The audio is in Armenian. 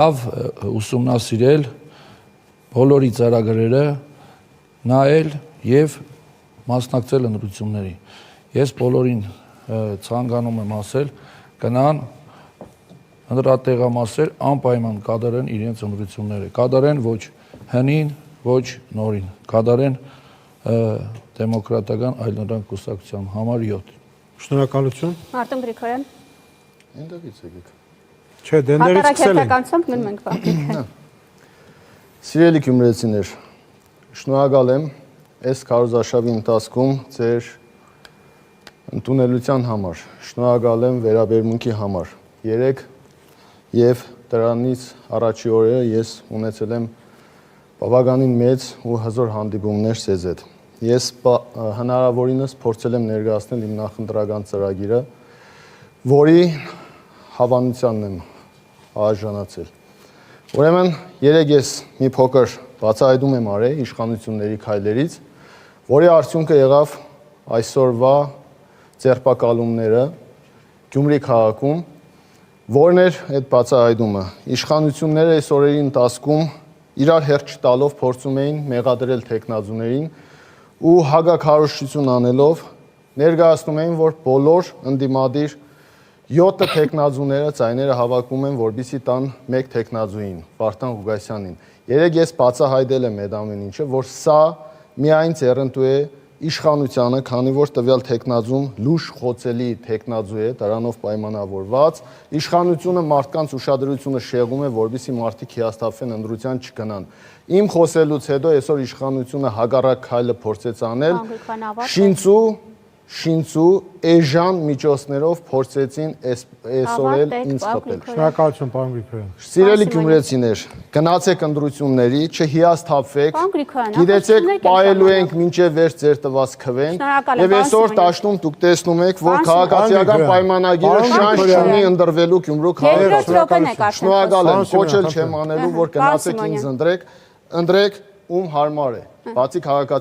Լավ ուսումնասիրել բոլորի ծրագրերը, նայել եւ մասնակցել ընտրությունների։ Ես բոլորին ցանկանում եմ ասել, գնան ընտրատեղամասեր անպայման կատարեն իրենց ընտրությունները։ Կատարեն ոչ հնին, ոչ նորին, կատարեն դեմոկրատական այլընտրանք կուսակցության համար 7։ Շնորհակալություն։ Արտեմ Գրիգորյան։ Էնդեղից եկեք։ Չէ, դենդերից սկսել ենք։ Հակառակերտականությամբ մնում ենք բաղկիքը։ Սիրելի գյումրեցիներ, շնորհակալ եմ այս քարոզարշավի ընթացքում ձեր ընդունելության համար, շնորհակալ եմ վերաբերմունքի համար։ Երեք եւ դրանից առաջի օրերը ես ունեցել եմ բավականին մեծ ու հզոր հանդիպումներ ձեզ հետ։ Ես հնարավորինս փորձել եմ ներկայացնել իմ նախընտրական ծրագիրը, որի հավանությանն եմ արժանացել։ Ուրեմն երեք ես մի փոքր բացահայտում եմ արել իշխանությունների քայլերից, որի արդյունքը եղավ այսօրվա ձերբակալումները Գյումրի քաղաքում, որն էր այդ բացահայտումը։ Իշխանությունները այս օրերի ընթացքում իրար հերթ չտալով փորձում էին մեղադրել թեկնածուներին ու հակաքարոզչություն անելով ներկայացնում էին, որ բոլոր ընդդիմադիր 7 թեկնածուները ձայները հավաքում են, որպեսզի տան մեկ թեկնածուին, Վարդան Ղուկասյանին։ Երեք ես բացահայտել եմ այդ ամեն ինչը, որ սա միայն ձեռնտու է իշխանությանը, քանի որ տվյալ թեկնածուն լուրջ խոցելի թեկնածու է, դրանով պայմանավորված, իշխանությունը մարդկանց ուշադրությունը շեղում է, որպեսզի մարդիկ հիասթափվեն, ընտրության չգնան։ Իմ խոսելուց հետո այսօր իշխանությունը հակառակ քայլը փորձեց անել, շինծու էժան միջոցներով փորձեցին այսօր էլ ինձ խփել։ Շնորհակալություն, պարոն Գրիգորյան։ Սիրելի գյումրեցիներ, գնացեք ընտրությունների, չհիասթափվեք, գիտեցեք, պահելու ենք մինչև վերջ ձեր տված քվեն, եւ այսօր դաշտում դուք տեսնում եք, որ քաղաքացիական պայմանագիրը շանս չունի ընտրվելու Գյումրու քաղաքում։ Շնորհակալ եմ, կոչել չեմ անելու, որ գնացեք ինձ ընտրեք, ում հարմար է, բացի քաղաքացիական